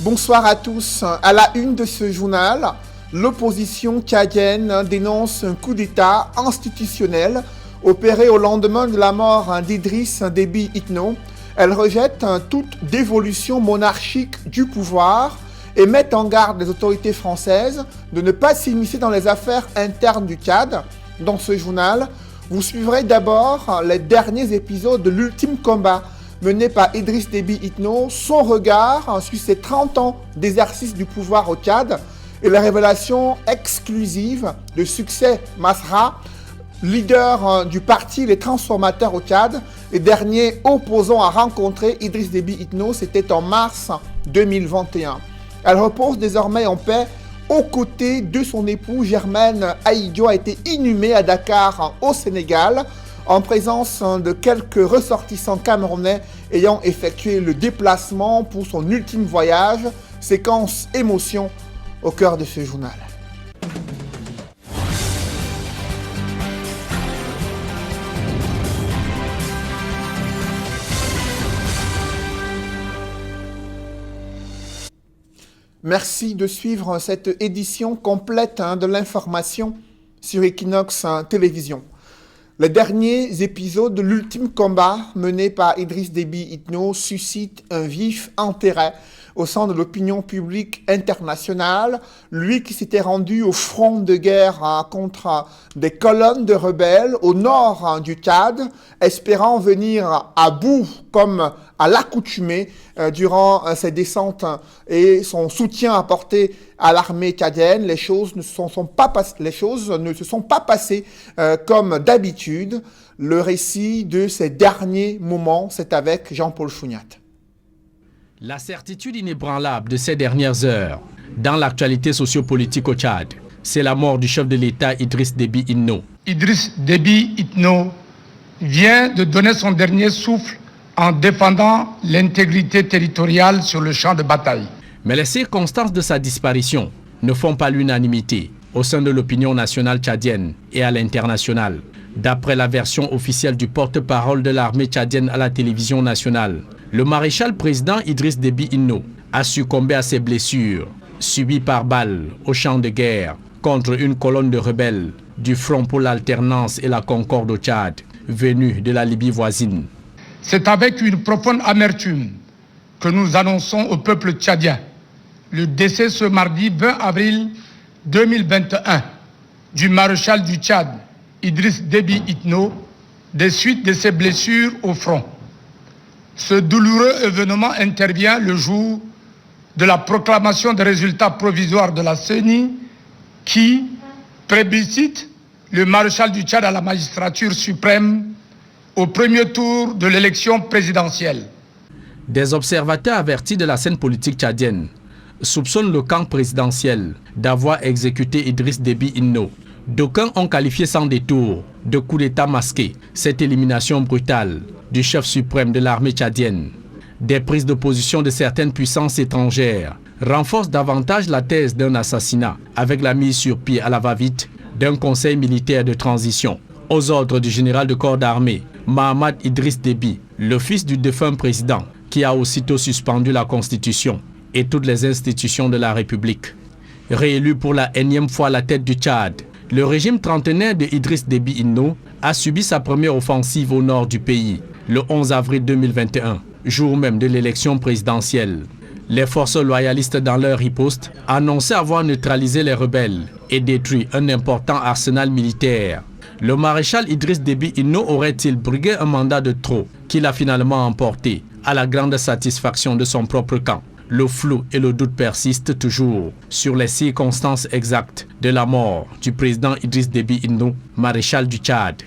Bonsoir à tous. À la une de ce journal, l'opposition tchadienne dénonce un coup d'État institutionnel opéré au lendemain de la mort d'Idriss Déby Itno. Elle rejette toute dévolution monarchique du pouvoir et met en garde les autorités françaises de ne pas s'immiscer dans les affaires internes du Tchad. Dans ce journal, vous suivrez d'abord les derniers épisodes de l'ultime combat mené par Idriss Déby Itno, son regard sur ses 30 ans d'exercice du pouvoir au Tchad et la révélation exclusive de Succès Masra, leader du parti Les Transformateurs au Tchad et dernier opposant à rencontrer Idriss Déby Itno, c'était en mars 2021. Elle repose désormais en paix aux côtés de son époux. Germaine Aïdio a été inhumée à Dakar au Sénégal en présence de quelques ressortissants camerounais ayant effectué le déplacement pour son ultime voyage. Séquence émotion au cœur de ce journal. Merci de suivre cette édition complète de l'information sur Equinox Télévision. Les derniers épisodes de l'ultime combat mené par Idriss Déby Itno suscitent un vif intérêt au sein de l'opinion publique internationale. Lui qui s'était rendu au front de guerre contre des colonnes de rebelles au nord du Tchad, espérant venir à bout comme à l'accoutumée durant ses descentes et son soutien apporté à l'armée tchadienne, les choses ne se sont pas passées comme d'habitude. Le récit de ces derniers moments, c'est avec Jean-Paul Chouniat. La certitude inébranlable de ces dernières heures dans l'actualité sociopolitique au Tchad, c'est la mort du chef de l'État Idriss Déby Itno. Idriss Déby Itno vient de donner son dernier souffle en défendant l'intégrité territoriale sur le champ de bataille. Mais les circonstances de sa disparition ne font pas l'unanimité au sein de l'opinion nationale tchadienne et à l'international. D'après la version officielle du porte-parole de l'armée tchadienne à la télévision nationale, le maréchal président Idriss Déby Itno a succombé à ses blessures subies par balle au champ de guerre contre une colonne de rebelles du Front pour l'alternance et la concorde au Tchad, venue de la Libye voisine. C'est avec une profonde amertume que nous annonçons au peuple tchadien le décès ce mardi 20 avril 2021 du maréchal du Tchad, Idriss Déby Itno, des suites de ses blessures au front. Ce douloureux événement intervient le jour de la proclamation des résultats provisoires de la CENI qui plébiscite le maréchal du Tchad à la magistrature suprême au premier tour de l'élection présidentielle. Des observateurs avertis de la scène politique tchadienne soupçonnent le camp présidentiel d'avoir exécuté Idriss Déby Itno. D'aucuns ont qualifié sans détour de coup d'État masqué cette élimination brutale du chef suprême de l'armée tchadienne. Des prises de position de certaines puissances étrangères renforcent davantage la thèse d'un assassinat avec la mise sur pied à la va-vite d'un conseil militaire de transition aux ordres du général de corps d'armée Mahamad Idriss Déby, le fils du défunt président qui a aussitôt suspendu la Constitution et toutes les institutions de la République. Réélu pour la énième fois à la tête du Tchad, le régime trentenaire de Idriss Déby Itno a subi sa première offensive au nord du pays, le 11 avril 2021, jour même de l'élection présidentielle. Les forces loyalistes dans leur riposte annonçaient avoir neutralisé les rebelles et détruit un important arsenal militaire. Le maréchal Idriss Déby Itno aurait-il brigué un mandat de trop qu'il a finalement emporté à la grande satisfaction de son propre camp? Le flou et le doute persistent toujours sur les circonstances exactes de la mort du président Idriss Déby Itno, maréchal du Tchad.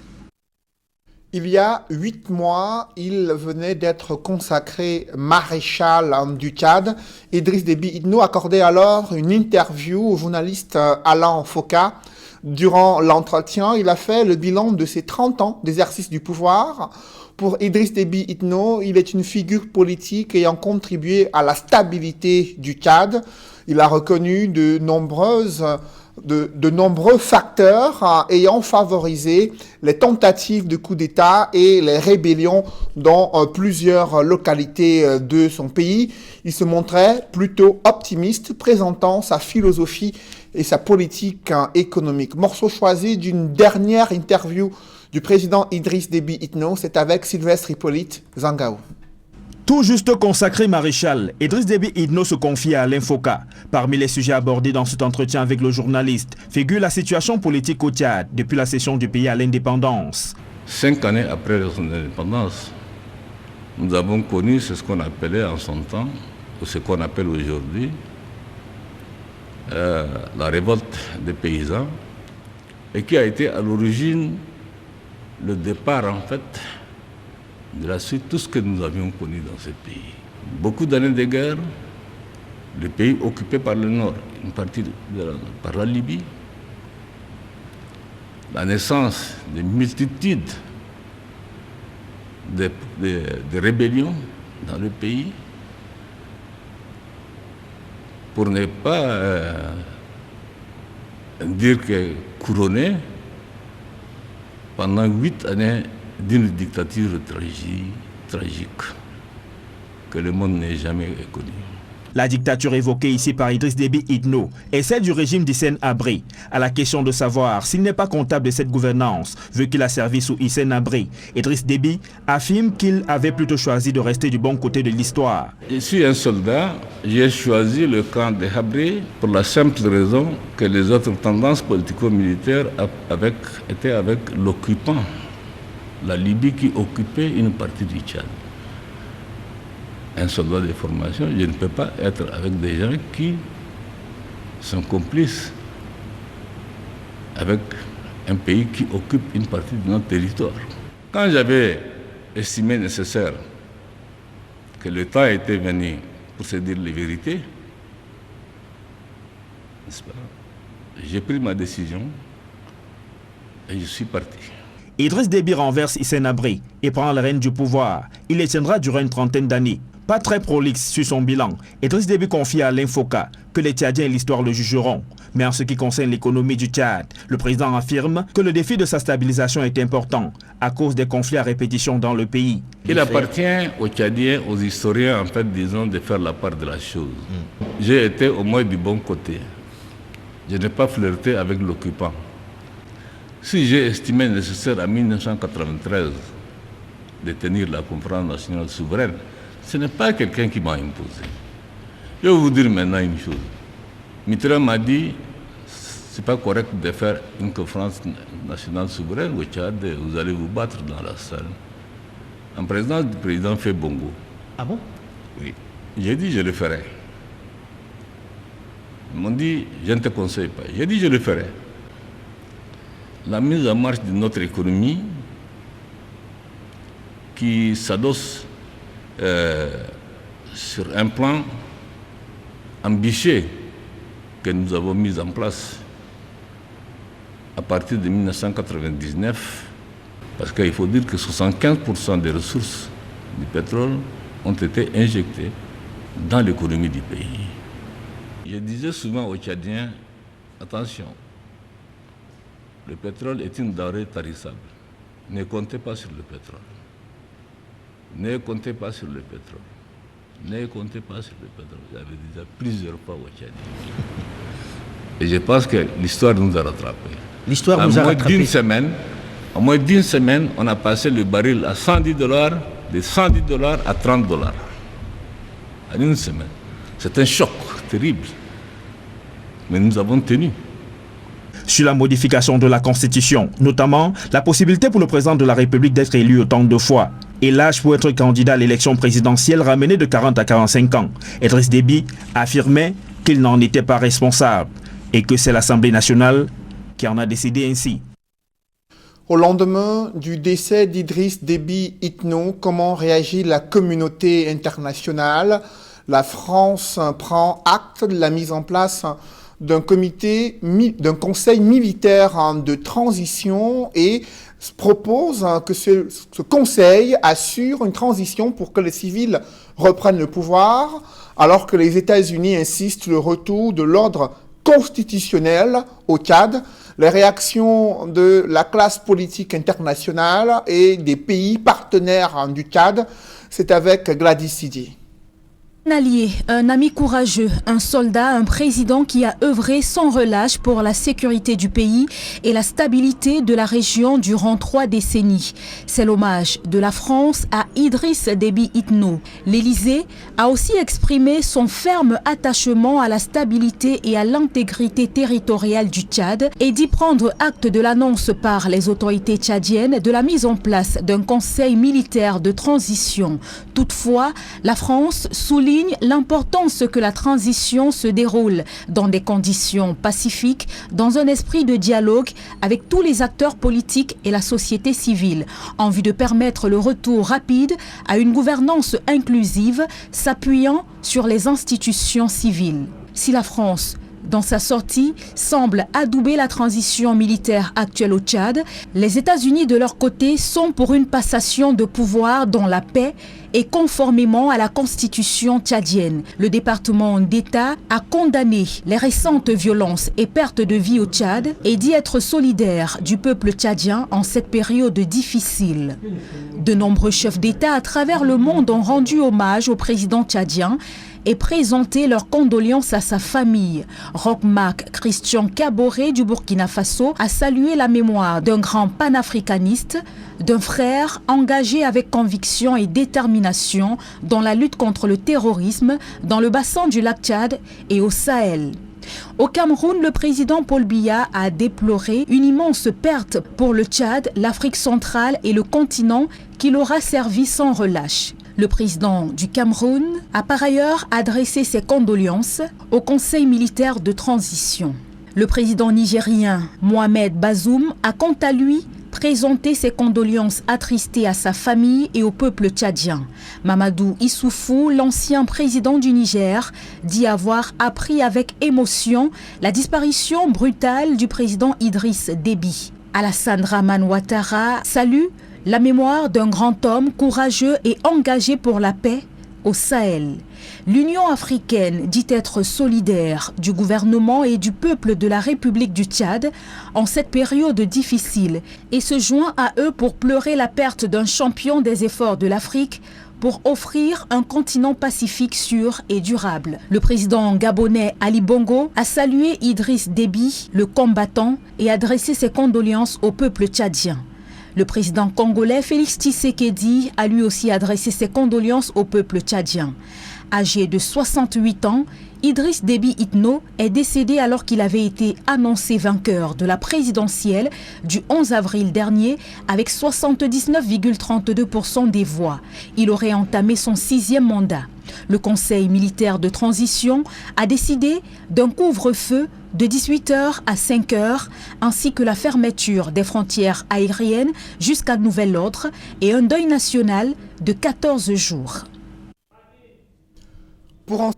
Il y a 8 mois, il venait d'être consacré maréchal du Tchad. Idriss Déby Itno accordait alors une interview au journaliste Alain Foka. Durant l'entretien, il a fait le bilan de ses 30 ans d'exercice du pouvoir. Pour Idriss Déby Itno, il est une figure politique ayant contribué à la stabilité du Tchad. Il a reconnu de nombreuses de nombreux facteurs ayant favorisé les tentatives de coup d'État et les rébellions dans plusieurs localités de son pays. Il se montrait plutôt optimiste, présentant sa philosophie et sa politique économique. Morceau choisi d'une dernière interview du président Idriss Déby Itno, c'est avec Sylvestre Hippolyte Zangaou. Tout juste consacré maréchal, Idriss Déby Itno se confie à Alain Foka. Parmi les sujets abordés dans cet entretien avec le journaliste figure la situation politique au Tchad depuis la cession du pays à l'indépendance. 5 années après son indépendance, nous avons connu ce qu'on appelait en son temps, ou ce qu'on appelle aujourd'hui, la révolte des paysans, et qui a été à l'origine le départ en fait de la suite, tout ce que nous avions connu dans ce pays. Beaucoup d'années de guerre, le pays occupé par le Nord, une partie par la Libye, la naissance de multitudes de rébellions dans le pays, pour ne pas dire que couronné pendant 8 années d'une dictature tragique que le monde n'ait jamais connue. La dictature évoquée ici par Idriss Déby Itno est celle du régime d'Hissène Habré. À la question de savoir s'il n'est pas comptable de cette gouvernance, vu qu'il a servi sous Hissène Habré, Idriss Déby affirme qu'il avait plutôt choisi de rester du bon côté de l'histoire. Je suis un soldat, j'ai choisi le camp de Habré pour la simple raison que les autres tendances politico-militaires étaient avec l'occupant, la Libye qui occupait une partie du Tchad. Un soldat de formation, je ne peux pas être avec des gens qui sont complices avec un pays qui occupe une partie de notre territoire. Quand j'avais estimé nécessaire que le temps était venu pour se dire les vérités, n'est-ce pas, j'ai pris ma décision et je suis parti. Idriss Déby renverse Hissène Habré et prend la règne du pouvoir. Il les tiendra durant une trentaine d'années. Pas très prolixe sur son bilan, Idriss Déby confie à Alain Foka que les Tchadiens et l'histoire le jugeront. Mais en ce qui concerne l'économie du Tchad, le président affirme que le défi de sa stabilisation est important à cause des conflits à répétition dans le pays. Il appartient aux Tchadiens, aux historiens, en fait, disons, de faire la part de la chose. J'ai été au moins du bon côté. Je n'ai pas flirté avec l'occupant. Si j'ai estimé nécessaire en 1993 de tenir la conférence nationale souveraine, ce n'est pas quelqu'un qui m'a imposé. Je vais vous dire maintenant une chose. Mitterrand m'a dit, c'est pas correct de faire une conférence nationale souveraine au Tchad, vous allez vous battre dans la salle. En présence du président fait bongo. Ah bon? Oui. J'ai dit, je le ferai. Ils m'ont dit, je ne te conseille pas. J'ai dit, je le ferai. La mise en marche de notre économie qui s'adosse sur un plan ambitieux que nous avons mis en place à partir de 1999, parce qu'il faut dire que 75% des ressources du pétrole ont été injectées dans l'économie du pays. Je disais souvent aux Tchadiens, attention, le pétrole est une denrée tarissable. Ne comptez pas sur le pétrole. Ne comptez pas sur le pétrole. Ne comptez pas sur le pétrole. J'avais dit ça plusieurs fois au Tchad. Et je pense que l'histoire nous a rattrapés. L'histoire nous a rattrapés. En moins d'une semaine, on a passé le baril à $110, de $110 à $30. En une semaine. C'est un choc terrible. Mais nous avons tenu. Sur la modification de la Constitution, notamment la possibilité pour le président de la République d'être élu autant de fois et l'âge pour être candidat à l'élection présidentielle ramené de 40 à 45 ans. Idriss Déby affirmait qu'il n'en était pas responsable et que c'est l'Assemblée nationale qui en a décidé ainsi. Au lendemain du décès d'Idriss Déby Itno, comment réagit la communauté internationale? La France prend acte de la mise en place d'un conseil militaire de transition et propose que ce conseil assure une transition pour que les civils reprennent le pouvoir, alors que les États-Unis insistent le retour de l'ordre constitutionnelle au Tchad. Les réactions de la classe politique internationale et des pays partenaires du Tchad, c'est avec Gladys Sidi. Un allié, un ami courageux, un soldat, un président qui a œuvré sans relâche pour la sécurité du pays et la stabilité de la région durant 3 décennies. C'est l'hommage de la France à Idriss Déby Itno. L'Élysée a aussi exprimé son ferme attachement à la stabilité et à l'intégrité territoriale du Tchad et d'y prendre acte de l'annonce par les autorités tchadiennes de la mise en place d'un conseil militaire de transition. Toutefois, la France souligne l'importance que la transition se déroule dans des conditions pacifiques, dans un esprit de dialogue avec tous les acteurs politiques et la société civile, en vue de permettre le retour rapide à une gouvernance inclusive s'appuyant sur les institutions civiles. Si la France, dans sa sortie, semble adouber la transition militaire actuelle au Tchad, les États-Unis de leur côté sont pour une passation de pouvoir dans la paix et conformément à la constitution tchadienne. Le département d'État a condamné les récentes violences et pertes de vie au Tchad et dit être solidaire du peuple tchadien en cette période difficile. De nombreux chefs d'État à travers le monde ont rendu hommage au président tchadien et présenté leurs condoléances à sa famille. Roch-Marc Christian Kaboré du Burkina Faso a salué la mémoire d'un grand panafricaniste, d'un frère engagé avec conviction et détermination dans la lutte contre le terrorisme dans le bassin du lac Tchad et au Sahel. Au Cameroun, le président Paul Biya a déploré une immense perte pour le Tchad, l'Afrique centrale et le continent qui l'aura servi sans relâche. Le président du Cameroun a par ailleurs adressé ses condoléances au Conseil militaire de transition. Le président nigérien Mohamed Bazoum a quant à lui présenté ses condoléances attristées à sa famille et au peuple tchadien. Mamadou Issoufou, l'ancien président du Niger, dit avoir appris avec émotion la disparition brutale du président Idriss Déby. Alassane Dramane Ouattara salue la mémoire d'un grand homme courageux et engagé pour la paix au Sahel. L'Union africaine dit être solidaire du gouvernement et du peuple de la République du Tchad en cette période difficile et se joint à eux pour pleurer la perte d'un champion des efforts de l'Afrique pour offrir un continent pacifique sûr et durable. Le président gabonais Ali Bongo a salué Idriss Déby, le combattant, et adressé ses condoléances au peuple tchadien. Le président congolais Félix Tshisekedi a lui aussi adressé ses condoléances au peuple tchadien. Âgé de 68 ans, Idriss Déby Itno est décédé alors qu'il avait été annoncé vainqueur de la présidentielle du 11 avril dernier avec 79,32% des voix. Il aurait entamé son 6e mandat. Le Conseil militaire de transition a décidé d'un couvre-feu de 18h à 5h, ainsi que la fermeture des frontières aériennes jusqu'à nouvel ordre et un deuil national de 14 jours. Pour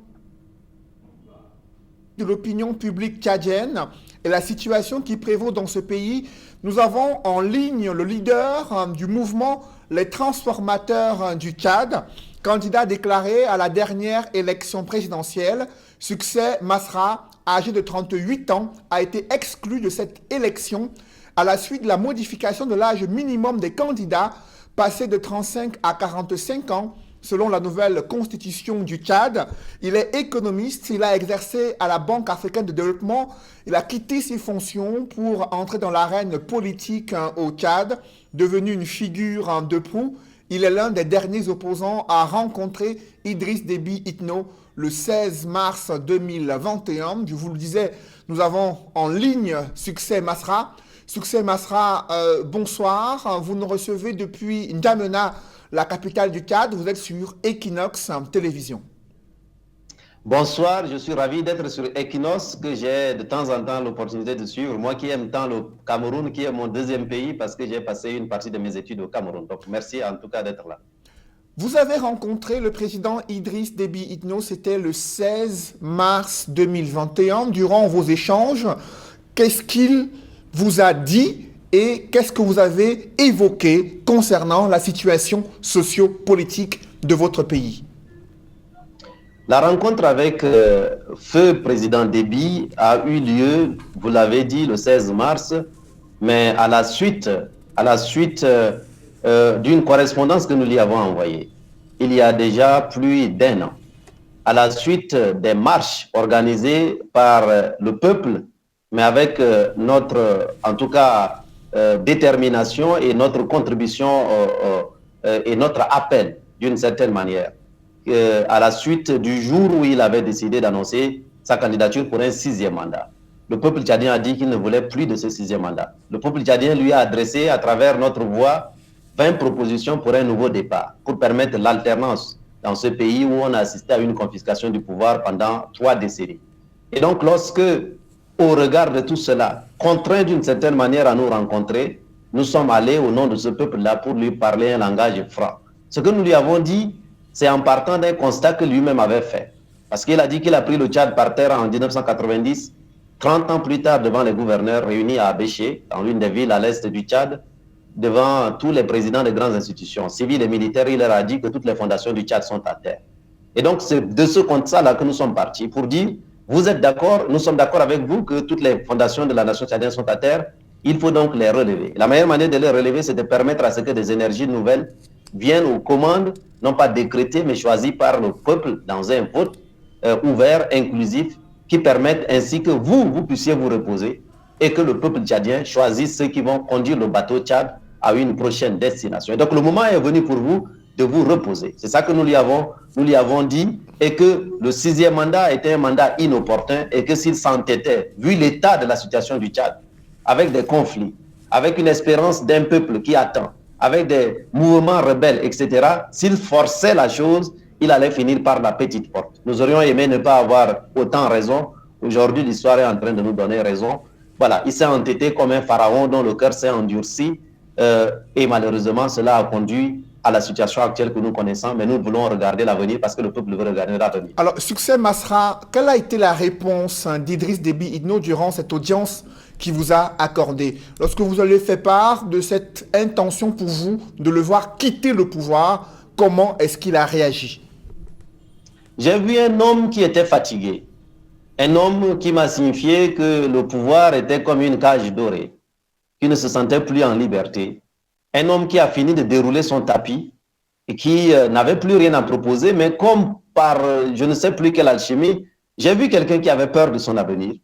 de l'opinion publique tchadienne et la situation qui prévaut dans ce pays, nous avons en ligne le leader du mouvement Les Transformateurs du Tchad, candidat déclaré à la dernière élection présidentielle. Succès Masra, âgé de 38 ans, a été exclu de cette élection à la suite de la modification de l'âge minimum des candidats, passé de 35 à 45 ans, selon la nouvelle constitution du Tchad. Il est économiste, il a exercé à la Banque africaine de développement, il a quitté ses fonctions pour entrer dans l'arène politique au Tchad, devenu une figure de proue. Il est l'un des derniers opposants à rencontrer Idriss Déby Itno le 16 mars 2021. Je vous le disais, nous avons en ligne Succès Masra. Succès Masra, bonsoir. Vous nous recevez depuis N'Djamena, la capitale du Tchad. Vous êtes sur Equinox Télévision. Bonsoir, je suis ravi d'être sur Equinox, que j'ai de temps en temps l'opportunité de suivre. Moi qui aime tant le Cameroun, qui est mon deuxième pays, parce que j'ai passé une partie de mes études au Cameroun. Donc merci en tout cas d'être là. Vous avez rencontré le président Idriss Déby Itno, c'était le 16 mars 2021. Durant vos échanges, qu'est-ce qu'il vous a dit et qu'est-ce que vous avez évoqué concernant la situation socio-politique de votre pays? La rencontre avec feu président Déby a eu lieu, vous l'avez dit, le 16 mars, mais à la suite d'une correspondance que nous lui avons envoyée, il y a déjà plus d'1 an, à la suite des marches organisées par le peuple, mais avec notre, en tout cas, détermination et notre contribution et notre appel, d'une certaine manière, à la suite du jour où il avait décidé d'annoncer sa candidature pour un 6e mandat. Le peuple tchadien a dit qu'il ne voulait plus de ce 6e mandat. Le peuple tchadien lui a adressé, à travers notre voix, 20 propositions pour un nouveau départ, pour permettre l'alternance dans ce pays où on a assisté à une confiscation du pouvoir pendant 3 décennies. Et donc, lorsque, au regard de tout cela, contraint d'une certaine manière à nous rencontrer, nous sommes allés au nom de ce peuple-là pour lui parler un langage franc. Ce que nous lui avons dit, c'est en partant d'un constat que lui-même avait fait. Parce qu'il a dit qu'il a pris le Tchad par terre en 1990, 30 ans plus tard, devant les gouverneurs réunis à Abéché, dans l'une des villes à l'est du Tchad, devant tous les présidents des grandes institutions civiles et militaires, il leur a dit que toutes les fondations du Tchad sont à terre. Et donc, c'est de ce constat-là que nous sommes partis pour dire, vous êtes d'accord, nous sommes d'accord avec vous que toutes les fondations de la nation tchadienne sont à terre, il faut donc les relever. La meilleure manière de les relever, c'est de permettre à ce que des énergies nouvelles viennent aux commandes, non pas décrétées, mais choisies par le peuple dans un vote ouvert, inclusif, qui permettent ainsi que vous puissiez vous reposer et que le peuple tchadien choisisse ceux qui vont conduire le bateau Tchad à une prochaine destination. Et donc le moment est venu pour vous de vous reposer. C'est ça que nous lui avons dit, et que le 6e mandat était un mandat inopportun et que s'il s'entêtait, vu l'état de la situation du Tchad, avec des conflits, avec une espérance d'un peuple qui attend, avec des mouvements rebelles, etc., s'il forçait la chose, il allait finir par la petite porte. Nous aurions aimé ne pas avoir autant raison. Aujourd'hui, l'histoire est en train de nous donner raison. Voilà, il s'est entêté comme un pharaon dont le cœur s'est endurci et malheureusement, cela a conduit à la situation actuelle que nous connaissons, mais nous voulons regarder l'avenir parce que le peuple veut regarder l'avenir. Alors, Succès Masra, quelle a été la réponse d'Idriss Déby Itno durant cette audience qui vous a accordée? Lorsque vous avez fait part de cette intention pour vous de le voir quitter le pouvoir, comment est-ce qu'il a réagi? J'ai vu un homme qui était fatigué, un homme qui m'a signifié que le pouvoir était comme une cage dorée, qui ne se sentait plus en liberté, un homme qui a fini de dérouler son tapis et qui n'avait plus rien à proposer, mais comme par je ne sais plus quelle alchimie, j'ai vu quelqu'un qui avait peur de son avenir,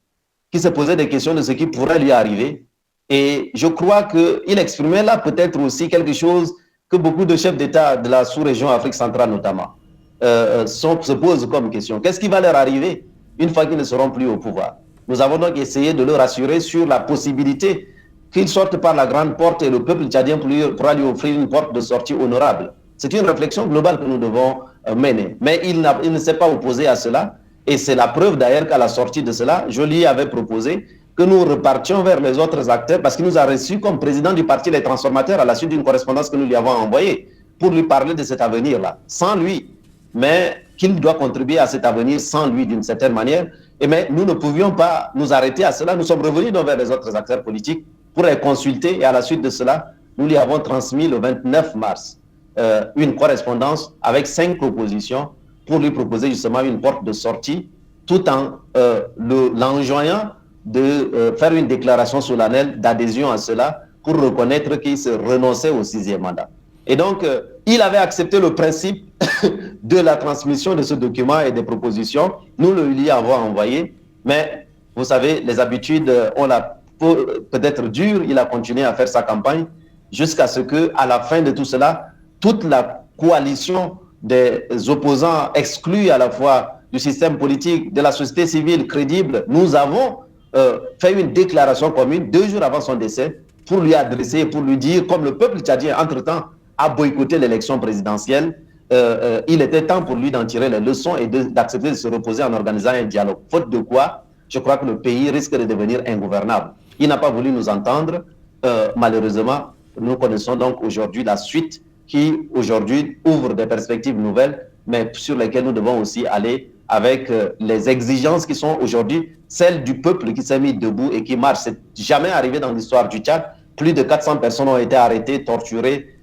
qui se posait des questions de ce qui pourrait lui arriver, et je crois qu'il exprimait là peut-être aussi quelque chose que beaucoup de chefs d'État de la sous-région Afrique centrale notamment se posent comme question. Qu'est-ce qui va leur arriver une fois qu'ils ne seront plus au pouvoir? Nous avons donc essayé de le rassurer sur la possibilité qu'il sorte par la grande porte et le peuple tchadien pourra lui offrir une porte de sortie honorable. C'est une réflexion globale que nous devons mener. Mais il ne s'est pas opposé à cela, et c'est la preuve d'ailleurs qu'à la sortie de cela, je lui avais proposé que nous repartions vers les autres acteurs, parce qu'il nous a reçus comme président du parti Les Transformateurs à la suite d'une correspondance que nous lui avons envoyée pour lui parler de cet avenir-là. Sans lui, mais qu'il doit contribuer à cet avenir sans lui d'une certaine manière. Mais nous ne pouvions pas nous arrêter à cela. Nous sommes revenus donc vers les autres acteurs politiques pour les consulter, et à la suite de cela, nous lui avons transmis le 29 mars une correspondance avec 5 propositions pour lui proposer justement une porte de sortie, tout en l'enjoignant de faire une déclaration solennelle d'adhésion à cela pour reconnaître qu'il se renonçait au 6e mandat. Et donc, il avait accepté le principe de la transmission de ce document et des propositions. Nous le lui avons envoyé, mais vous savez, les habitudes, on l'a peut-être dur, il a continué à faire sa campagne jusqu'à ce que, à la fin de tout cela, toute la coalition des opposants exclus à la fois du système politique, de la société civile crédible, nous avons fait une déclaration commune 2 jours avant son décès pour lui adresser, pour lui dire, comme le peuple tchadien, entre-temps, a boycotté l'élection présidentielle, il était temps pour lui d'en tirer les leçons et d'accepter de se reposer en organisant un dialogue. Faute de quoi, je crois que le pays risque de devenir ingouvernable. Il n'a pas voulu nous entendre. Malheureusement, nous connaissons donc aujourd'hui la suite qui, aujourd'hui, ouvre des perspectives nouvelles, mais sur lesquelles nous devons aussi aller avec les exigences qui sont aujourd'hui celles du peuple qui s'est mis debout et qui marche. C'est jamais arrivé dans l'histoire du Tchad. Plus de 400 personnes ont été arrêtées, torturées,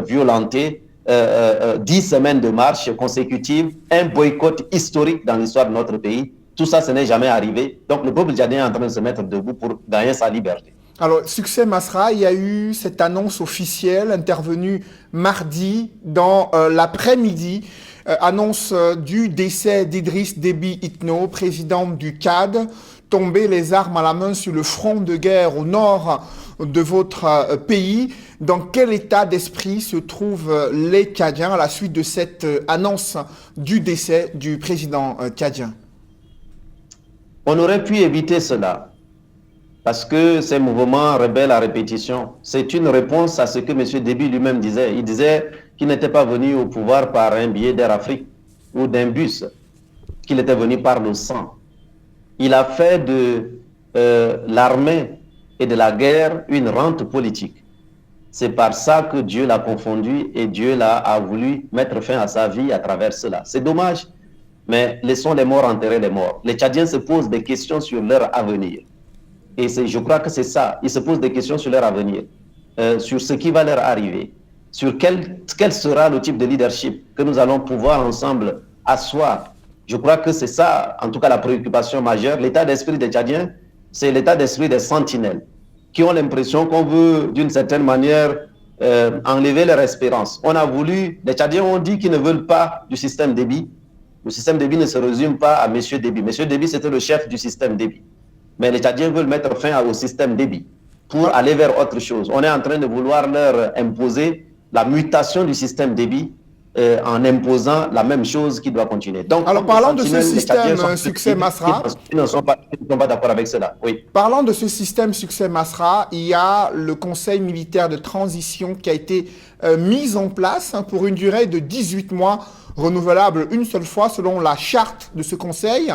violentées, 10 semaines de marche consécutives, un boycott historique dans l'histoire de notre pays. Tout ça, ce n'est jamais arrivé. Donc le peuple tchadien est en train de se mettre debout pour gagner sa liberté. Alors, Succès Masra, il y a eu cette annonce officielle intervenue mardi dans l'après-midi, annonce du décès d'Idriss Déby Itno, président du Tchad, tombé les armes à la main sur le front de guerre au nord de votre pays. Dans quel état d'esprit se trouvent les Tchadiens à la suite de cette annonce du décès du président tchadien? On aurait pu éviter cela. Parce que ces mouvements rebelles à répétition, c'est une réponse à ce que M. Déby lui-même disait. Il disait qu'il n'était pas venu au pouvoir par un billet d'Air Afrique ou d'un bus, qu'il était venu par le sang. Il a fait de l'armée et de la guerre une rente politique. C'est par ça que Dieu l'a confondu et Dieu a voulu mettre fin à sa vie à travers cela. C'est dommage, mais laissons les morts enterrer les morts. Les Tchadiens se posent des questions sur leur avenir. Et je crois que c'est ça. Ils se posent des questions sur leur avenir, sur ce qui va leur arriver, sur quel sera le type de leadership que nous allons pouvoir ensemble asseoir. Je crois que c'est ça, en tout cas, la préoccupation majeure. L'état d'esprit des Tchadiens, c'est l'état d'esprit des sentinelles, qui ont l'impression qu'on veut, d'une certaine manière, enlever leur espérance. Les Tchadiens ont dit qu'ils ne veulent pas du système Déby. Le système Déby ne se résume pas à M. Déby. M. Déby, c'était le chef du système Déby. Mais les Tchadiens veulent mettre fin au système Déby pour aller vers autre chose. On est en train de vouloir leur imposer la mutation du système Déby en imposant la même chose qui doit continuer. Donc, alors, parlons de ce système Succès Masra. Ils ne sont pas d'accord avec cela. Oui. Parlant de ce système Succès Masra, il y a le Conseil militaire de transition qui a été mis en place pour une durée de 18 mois, renouvelable une seule fois selon la charte de ce conseil.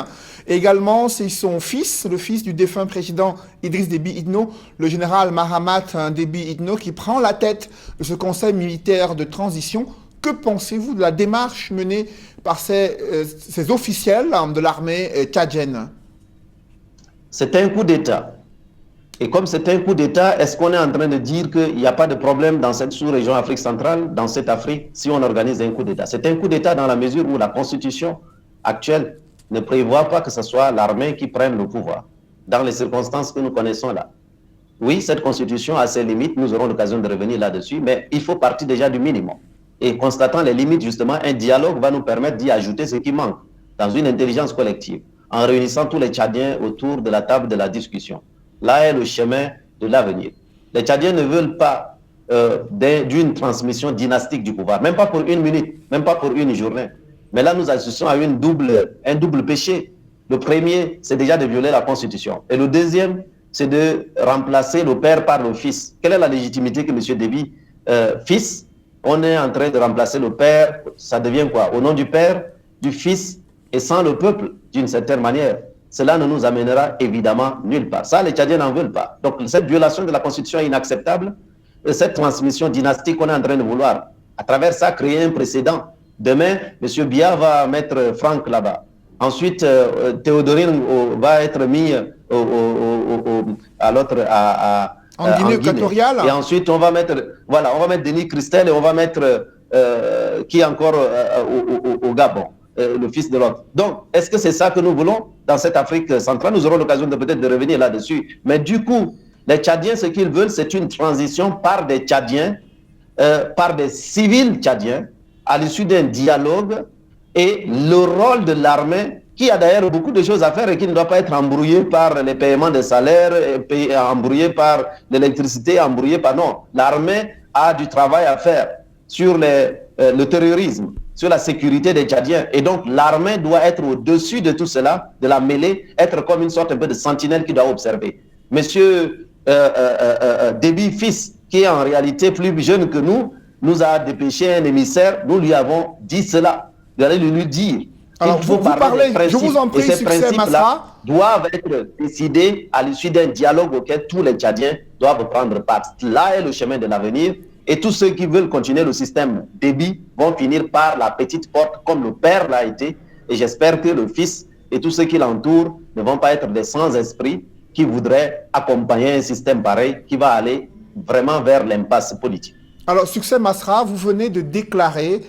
Également, c'est son fils, le fils du défunt président Idriss Déby Itno, le général Mahamat Déby Itno, qui prend la tête de ce conseil militaire de transition. Que pensez-vous de la démarche menée par ces officiels de l'armée tchadienne? C'est un coup d'État. Et comme c'est un coup d'État, est-ce qu'on est en train de dire qu'il n'y a pas de problème dans cette sous-région Afrique centrale, dans cette Afrique, si on organise un coup d'État? C'est un coup d'État dans la mesure où la constitution actuelle ne prévoit pas que ce soit l'armée qui prenne le pouvoir, dans les circonstances que nous connaissons là. Oui, cette constitution a ses limites, nous aurons l'occasion de revenir là-dessus, mais il faut partir déjà du minimum. Et constatant les limites, justement, un dialogue va nous permettre d'y ajouter ce qui manque, dans une intelligence collective, en réunissant tous les Tchadiens autour de la table de la discussion. Là est le chemin de l'avenir. Les Tchadiens ne veulent pas d'une transmission dynastique du pouvoir, même pas pour une minute, même pas pour une journée. Mais là, nous assistons à un double péché. Le premier, c'est déjà de violer la Constitution. Et le deuxième, c'est de remplacer le père par le fils. Quelle est la légitimité que M. Déby, fils, on est en train de remplacer le père, ça devient quoi? Au nom du père, du fils et sans le peuple, d'une certaine manière. Cela ne nous amènera évidemment nulle part. Ça, les Tchadiens n'en veulent pas. Donc, cette violation de la Constitution est inacceptable. Et cette transmission dynastique qu'on est en train de vouloir, à travers ça, créer un précédent. Demain, M. Biya va mettre Franck là-bas. Ensuite, Théodorine va être mis à l'autre, en Guinée équatoriale. Et ensuite, on va mettre Denis Christel et on va mettre qui est encore au Gabon, le fils de l'autre. Donc, est-ce que c'est ça que nous voulons dans cette Afrique centrale? Nous aurons l'occasion de peut-être de revenir là-dessus. Mais du coup, les Tchadiens, ce qu'ils veulent, c'est une transition par des Tchadiens, par des civils tchadiens, à l'issue d'un dialogue, et le rôle de l'armée, qui a d'ailleurs beaucoup de choses à faire et qui ne doit pas être embrouillé par les paiements des salaires, embrouillé par l'électricité, embrouillé par... Non, l'armée a du travail à faire sur le terrorisme, sur la sécurité des Tchadiens. Et donc, l'armée doit être au-dessus de tout cela, de la mêlée, être comme une sorte un peu de sentinelle qui doit observer. Monsieur Déby, fils, qui est en réalité plus jeune que nous a dépêché un émissaire, nous lui avons dit cela. Vous allez lui dire. Alors, vous parlez, je vous en prie, et ces Succès Masra, doivent être décidés à l'issue d'un dialogue auquel tous les Tchadiens doivent prendre part. Là est le chemin de l'avenir. Et tous ceux qui veulent continuer le système Déby vont finir par la petite porte, comme le père l'a été. Et j'espère que le fils et tous ceux qui l'entourent ne vont pas être des sans-esprits qui voudraient accompagner un système pareil qui va aller vraiment vers l'impasse politique. Alors, Succès Masra, vous venez de déclarer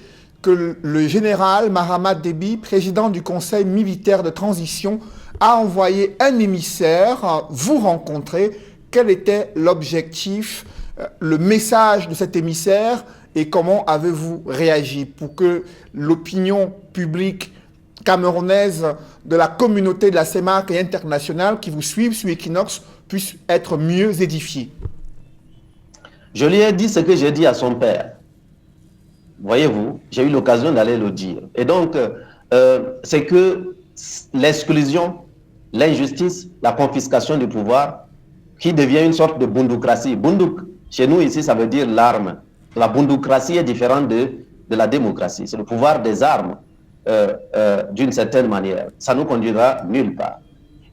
que le général Mahamat Déby, président du Conseil militaire de transition, a envoyé un émissaire vous rencontrer. Quel était l'objectif, le message de cet émissaire et comment avez-vous réagi pour que l'opinion publique camerounaise, de la communauté de la CEMAC et internationale qui vous suivent sur Equinox puisse être mieux édifiée? Je lui ai dit ce que j'ai dit à son père. Voyez-vous, j'ai eu l'occasion d'aller le dire. Et donc, c'est que l'exclusion, l'injustice, la confiscation du pouvoir, qui devient une sorte de bundukrasi. Bunduk, chez nous ici, ça veut dire l'arme. La bundukrasi est différente de la démocratie. C'est le pouvoir des armes, d'une certaine manière. Ça nous conduira nulle part.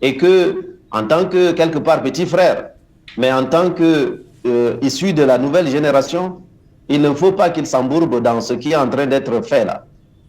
Et que, en tant que, quelque part, petit frère, mais en tant que issu de la nouvelle génération, il ne faut pas qu'il s'embourbe dans ce qui est en train d'être fait là.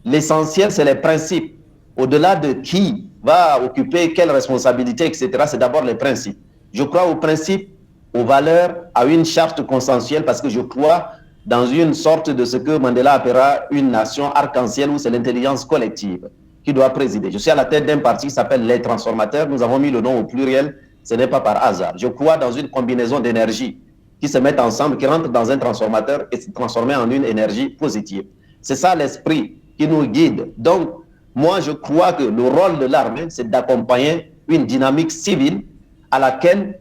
L'essentiel, c'est les principes. Au-delà de qui va occuper quelle responsabilité, etc., c'est d'abord les principes. Je crois aux principes, aux valeurs, à une charte consensuelle, parce que je crois dans une sorte de ce que Mandela appellera une nation arc-en-ciel, où c'est l'intelligence collective qui doit présider. Je suis à la tête d'un parti qui s'appelle les transformateurs. Nous avons mis le nom au pluriel, ce n'est pas par hasard. Je crois dans une combinaison d'énergie qui se mettent ensemble, qui rentrent dans un transformateur et se transformer en une énergie positive. C'est ça l'esprit qui nous guide. Donc, moi, je crois que le rôle de l'armée, c'est d'accompagner une dynamique civile à laquelle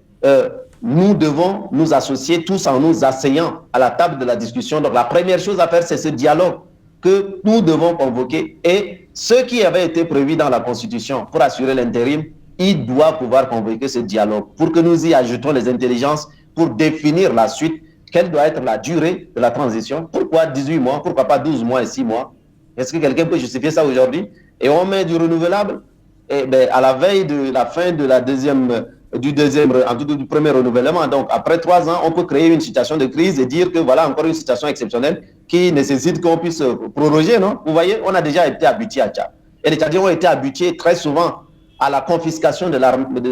nous devons nous associer tous en nous asseyant à la table de la discussion. Donc, la première chose à faire, c'est ce dialogue que nous devons convoquer. Et ce qui avait été prévu dans la Constitution pour assurer l'intérim, il doit pouvoir convoquer ce dialogue pour que nous y ajoutons les intelligences pour définir la suite, quelle doit être la durée de la transition. Pourquoi 18 mois? Pourquoi pas 12 mois et 6 mois? Est-ce que quelqu'un peut justifier ça aujourd'hui? Et on met du renouvelable. Et bien, à la veille de la fin de la du premier renouvellement, donc après 3 ans, on peut créer une situation de crise et dire que voilà encore une situation exceptionnelle qui nécessite qu'on puisse proroger, non? Vous voyez, on a déjà été habitué à Tchad. Et les Tchadiens ont été habitués très souvent à la confiscation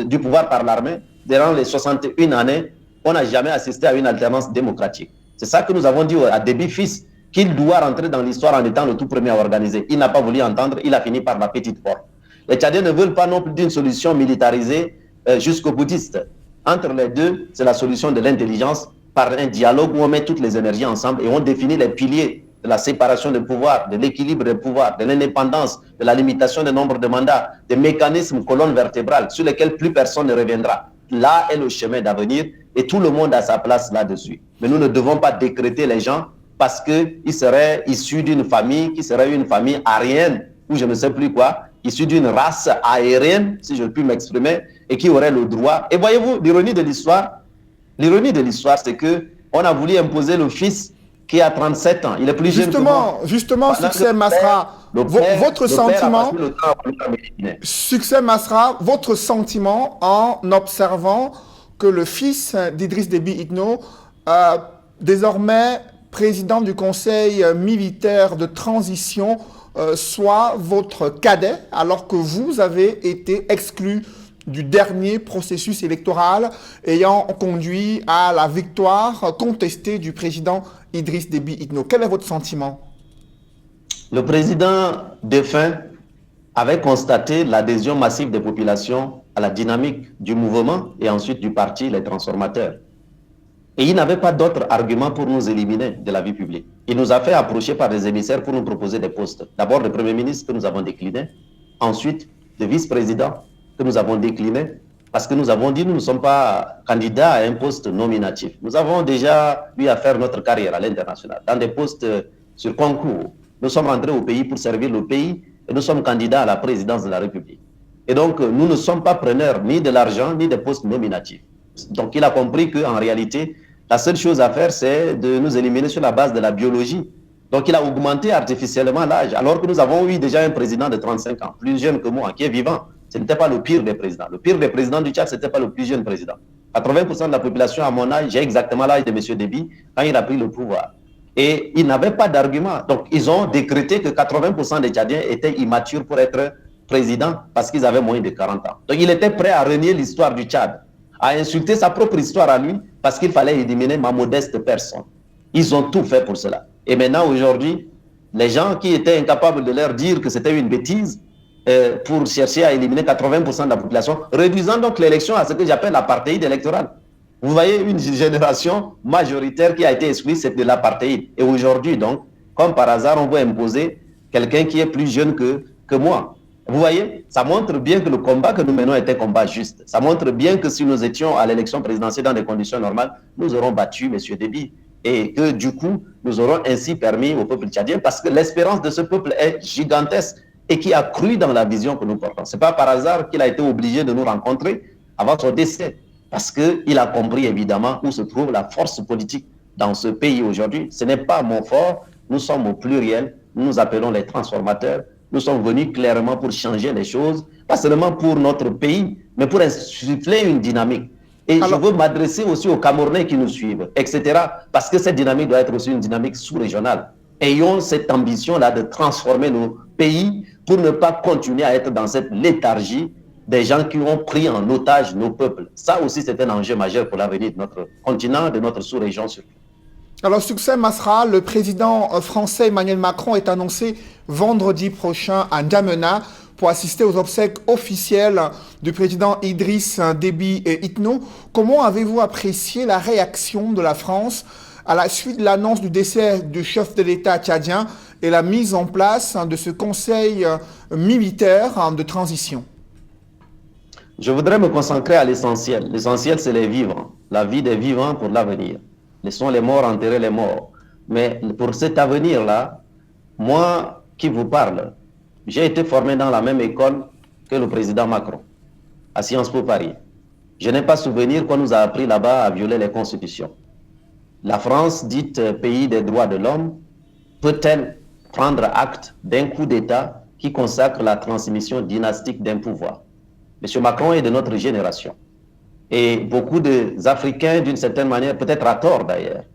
du pouvoir par l'armée. Durant les 61 années, on n'a jamais assisté à une alternance démocratique. C'est ça que nous avons dit à Déby fils, qu'il doit rentrer dans l'histoire en étant le tout premier à organiser. Il n'a pas voulu entendre, il a fini par la petite porte. Les Tchadiens ne veulent pas non plus d'une solution militarisée jusqu'au boutiste. Entre les deux, c'est la solution de l'intelligence par un dialogue où on met toutes les énergies ensemble et on définit les piliers de la séparation des pouvoirs, de l'équilibre des pouvoirs, de l'indépendance, de la limitation du nombre de mandats, des mécanismes colonne vertébrale sur lesquels plus personne ne reviendra. Là est le chemin d'avenir et tout le monde a sa place là-dessus. Mais nous ne devons pas décréter les gens parce qu'ils seraient issus d'une famille qui serait une famille aryenne ou je ne sais plus quoi, issus d'une race aérienne, si je puis m'exprimer, et qui aurait le droit. Et voyez-vous, l'ironie de l'histoire, c'est que on a voulu imposer le fils qui a 37 ans. Il est plus jeune que moi. Justement, Succès Masra, votre sentiment, Succès Masra, votre sentiment en observant que le fils d'Idriss Déby Itno, désormais président du Conseil militaire de transition, soit votre cadet, alors que vous avez été exclu du dernier processus électoral ayant conduit à la victoire contestée du président Idriss Déby Itno. Quel est votre sentiment? Le président défunt avait constaté l'adhésion massive des populations à la dynamique du mouvement et ensuite du parti Les Transformateurs. Et il n'avait pas d'autre argument pour nous éliminer de la vie publique. Il nous a fait approcher par des émissaires pour nous proposer des postes. D'abord le Premier ministre que nous avons décliné, ensuite le vice-président que nous avons décliné, parce que nous avons dit que nous ne sommes pas candidats à un poste nominatif. Nous avons déjà eu à faire notre carrière à l'international, dans des postes sur concours. Nous sommes rentrés au pays pour servir le pays et nous sommes candidats à la présidence de la République. Et donc, nous ne sommes pas preneurs ni de l'argent, ni des postes nominatifs. Donc, il a compris qu'en réalité, la seule chose à faire, c'est de nous éliminer sur la base de la biologie. Donc, il a augmenté artificiellement l'âge, alors que nous avons eu déjà un président de 35 ans, plus jeune que moi, qui est vivant. Ce n'était pas le pire des présidents. Le pire des présidents du Tchad, ce n'était pas le plus jeune président. 80% de la population à mon âge, j'ai exactement l'âge de M. Déby, quand il a pris le pouvoir. Et il n'avait pas d'argument. Donc, ils ont décrété que 80% des Tchadiens étaient immatures pour être présidents parce qu'ils avaient moins de 40 ans. Donc, il était prêt à renier l'histoire du Tchad, à insulter sa propre histoire à lui parce qu'il fallait éliminer ma modeste personne. Ils ont tout fait pour cela. Et maintenant, aujourd'hui, les gens qui étaient incapables de leur dire que c'était une bêtise pour chercher à éliminer 80% de la population, réduisant donc l'élection à ce que j'appelle l'apartheid électoral. Vous voyez une génération majoritaire qui a été exclue, c'est de l'apartheid. Et aujourd'hui, donc, comme par hasard, on veut imposer quelqu'un qui est plus jeune que moi. Vous voyez, ça montre bien que le combat que nous menons est un combat juste. Ça montre bien que si nous étions à l'élection présidentielle dans des conditions normales, nous aurons battu M. Déby. Et que du coup, nous aurons ainsi permis au peuple tchadien, parce que l'espérance de ce peuple est gigantesque et qui a cru dans la vision que nous portons. Ce n'est pas par hasard qu'il a été obligé de nous rencontrer avant son décès, parce qu'il a compris évidemment où se trouve la force politique dans ce pays aujourd'hui. Ce n'est pas Montfort, nous sommes au pluriel, nous nous appelons les transformateurs. Nous sommes venus clairement pour changer les choses, pas seulement pour notre pays, mais pour insuffler une dynamique. Et je veux m'adresser aussi aux Camerounais qui nous suivent, etc. Parce que cette dynamique doit être aussi une dynamique sous-régionale. Ayons cette ambition-là de transformer nos pays pour ne pas continuer à être dans cette léthargie des gens qui ont pris en otage nos peuples. Ça aussi, c'est un enjeu majeur pour l'avenir de notre continent, de notre sous-région surtout. Alors, succès Masra, le président français Emmanuel Macron est annoncé vendredi prochain à N'Djamena pour assister aux obsèques officielles du président Idriss Déby Itno. Comment avez-vous apprécié la réaction de la France à la suite de l'annonce du décès du chef de l'État tchadien et la mise en place de ce conseil militaire de transition? Je voudrais me concentrer à l'essentiel. L'essentiel, c'est les vivants, la vie des vivants pour l'avenir. Laissons les morts enterrer les morts. Mais pour cet avenir-là, moi qui vous parle, j'ai été formé dans la même école que le président Macron, à Sciences Po Paris. Je n'ai pas souvenir qu'on nous a appris là-bas à violer les constitutions. La France, dite pays des droits de l'homme, peut-elle prendre acte d'un coup d'État qui consacre la transmission dynastique d'un pouvoir? M. Macron est de notre génération. Et beaucoup d'Africains, d'une certaine manière, peut-être à tort d'ailleurs,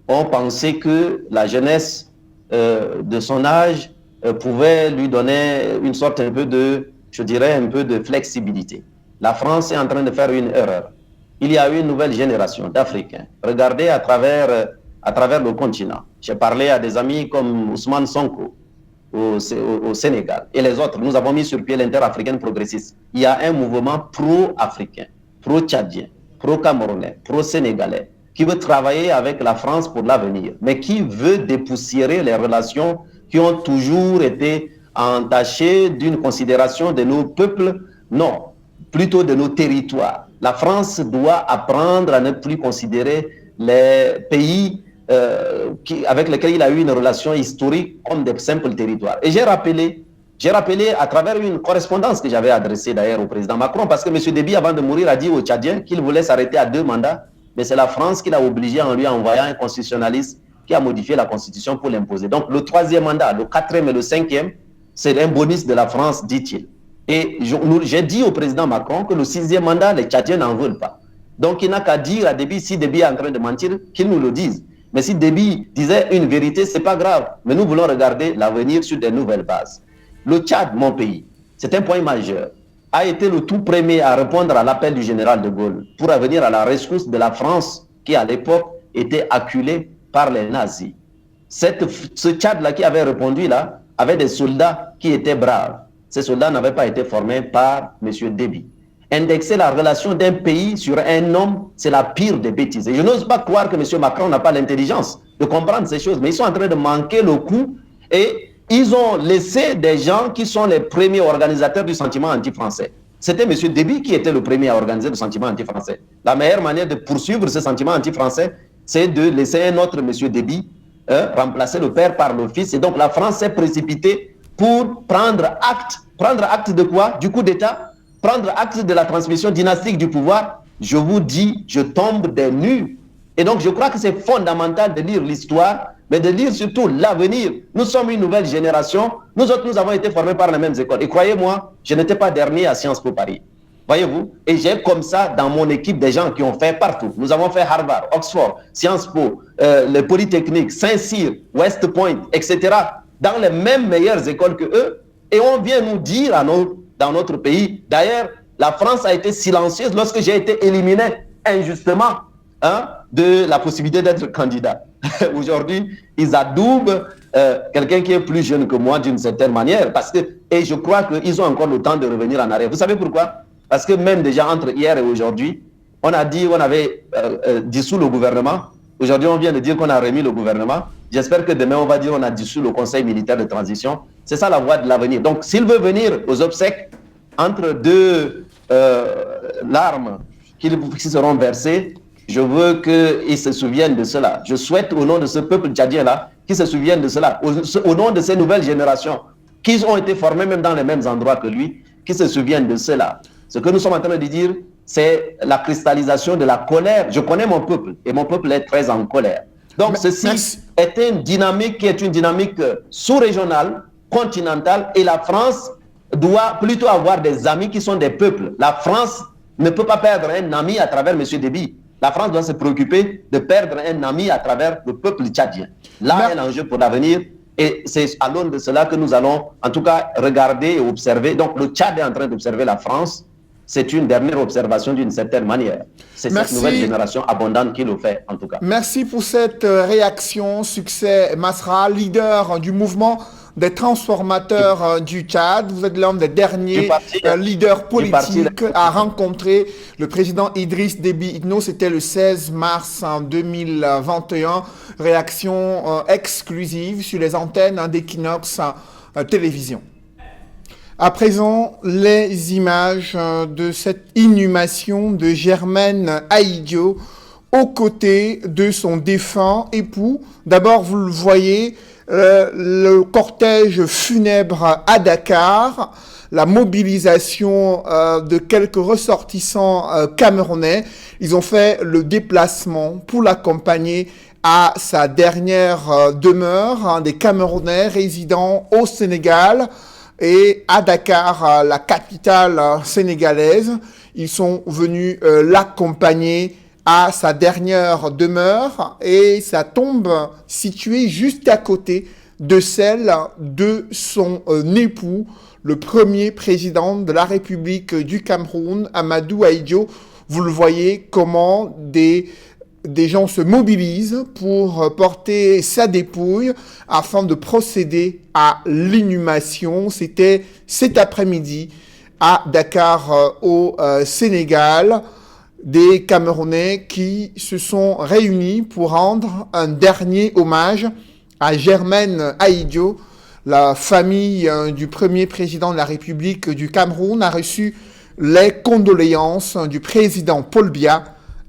ont pensé que la jeunesse de son âge pouvait lui donner une sorte un peu de, je dirais, un peu de flexibilité. La France est en train de faire une erreur. Il y a une nouvelle génération d'Africains. Regardez à travers le continent. J'ai parlé à des amis comme Ousmane Sonko au Sénégal et les autres. Nous avons mis sur pied l'inter-africaine progressiste. Il y a un mouvement pro-africain, pro-tchadien, pro-camerounais, pro-sénégalais, qui veut travailler avec la France pour l'avenir, mais qui veut dépoussiérer les relations qui ont toujours été entachées d'une considération de nos peuples, non, plutôt de nos territoires. La France doit apprendre à ne plus considérer les pays avec lesquels il a eu une relation historique comme des simples territoires. Et j'ai rappelé à travers une correspondance que j'avais adressée d'ailleurs au président Macron, parce que M. Déby, avant de mourir, a dit aux Tchadiens qu'il voulait s'arrêter à 2 mandats, mais c'est la France qui l'a obligé en lui envoyant un constitutionnaliste qui a modifié la Constitution pour l'imposer. Donc le 3e mandat, le 4e et le 5e, c'est un bonus de la France, dit-il. Et j'ai dit au président Macron que le 6e mandat, les Tchadiens n'en veulent pas. Donc il n'a qu'à dire à Déby, si Déby est en train de mentir, qu'il nous le dise. Mais si Déby disait une vérité, ce n'est pas grave. Mais nous voulons regarder l'avenir sur de nouvelles bases. Le Tchad, mon pays, c'est un point majeur, a été le tout premier à répondre à l'appel du général de Gaulle pour venir à la rescousse de la France qui, à l'époque, était acculée par les nazis. Ce Tchad-là qui avait répondu là, avait des soldats qui étaient braves. Ces soldats n'avaient pas été formés par M. Déby. Indexer la relation d'un pays sur un homme, c'est la pire des bêtises. Et je n'ose pas croire que M. Macron n'a pas l'intelligence de comprendre ces choses, mais ils sont en train de manquer le coup et ils ont laissé des gens qui sont les premiers organisateurs du sentiment anti-français. C'était M. Déby qui était le premier à organiser le sentiment anti-français. La meilleure manière de poursuivre ce sentiment anti-français, c'est de laisser un autre M. Déby remplacer le père par le fils. Et donc la France s'est précipitée pour prendre acte. Prendre acte de quoi? Du coup d'État? Prendre acte de la transmission dynastique du pouvoir? Je vous dis, je tombe des nues. Et donc je crois que c'est fondamental de lire l'histoire, mais de lire surtout l'avenir. Nous sommes une nouvelle génération. Nous autres, nous avons été formés par les mêmes écoles. Et croyez-moi, je n'étais pas dernier à Sciences Po Paris. Voyez-vous? Et j'ai comme ça dans mon équipe des gens qui ont fait partout. Nous avons fait Harvard, Oxford, Sciences Po, le Polytechnique, Saint-Cyr, West Point, etc. Dans les mêmes meilleures écoles que eux. Et on vient nous dire dans notre pays, d'ailleurs, la France a été silencieuse lorsque j'ai été éliminé injustement. de la possibilité d'être candidat. Aujourd'hui, ils adoubent quelqu'un qui est plus jeune que moi d'une certaine manière. Et je crois qu'ils ont encore le temps de revenir en arrière. Vous savez pourquoi? Parce que même déjà entre hier et aujourd'hui, on a dit qu'on avait dissous le gouvernement. Aujourd'hui, on vient de dire qu'on a remis le gouvernement. J'espère que demain, on va dire qu'on a dissous le Conseil militaire de transition. C'est ça la voie de l'avenir. Donc, s'il veut venir aux obsèques entre deux larmes qui seront versées, je veux qu'ils se souviennent de cela. Je souhaite au nom de ce peuple tchadien-là qu'ils se souviennent de cela. Au nom de ces nouvelles générations qui ont été formées même dans les mêmes endroits que lui, qu'ils se souviennent de cela. Ce que nous sommes en train de dire, c'est la cristallisation de la colère. Je connais mon peuple et mon peuple est très en colère. Donc ceci est une dynamique qui est une dynamique sous-régionale, continentale, et la France doit plutôt avoir des amis qui sont des peuples. La France ne peut pas perdre un ami à travers M. Déby. La France doit se préoccuper de perdre un ami à travers le peuple tchadien. Là est l'enjeu pour l'avenir et c'est à l'aune de cela que nous allons en tout cas regarder et observer. Donc le Tchad est en train d'observer la France. C'est une dernière observation d'une certaine manière. C'est cette nouvelle génération abondante qui le fait, en tout cas. Merci pour cette réaction. Succès Masra, leader du mouvement des transformateurs du Tchad. Vous êtes l'un des derniers leaders politiques à rencontrer le président Idriss Déby Itno. C'était le 16 mars 2021. Réaction exclusive sur les antennes d'Equinox Télévision. À présent, les images de cette inhumation de Germaine Aïdio aux côtés de son défunt époux. D'abord, vous le voyez, le cortège funèbre à Dakar, la mobilisation de quelques ressortissants camerounais. Ils ont fait le déplacement pour l'accompagner à sa dernière demeure, des Camerounais résidant au Sénégal. Et à Dakar, la capitale sénégalaise, ils sont venus l'accompagner à sa dernière demeure et sa tombe située juste à côté de celle de son époux, le premier président de la République du Cameroun, Amadou Ahidjo. Vous le voyez comment des gens se mobilisent pour porter sa dépouille afin de procéder à l'inhumation. C'était cet après-midi à Dakar, au Sénégal, des Camerounais qui se sont réunis pour rendre un dernier hommage à Germaine Aïdio. La famille du premier président de la République du Cameroun a reçu les condoléances du président Paul Biya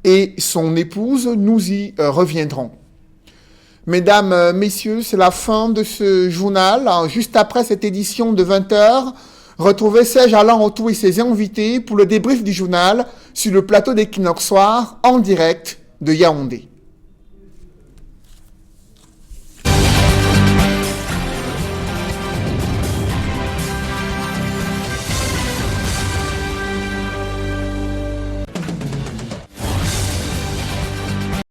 et son épouse. Nous y reviendrons. Mesdames, messieurs, c'est la fin de ce journal. Juste après cette édition de 20h, retrouvez Serge Alain Autou et ses invités pour le débrief du journal sur le plateau d'Equinox Soir en direct de Yaoundé.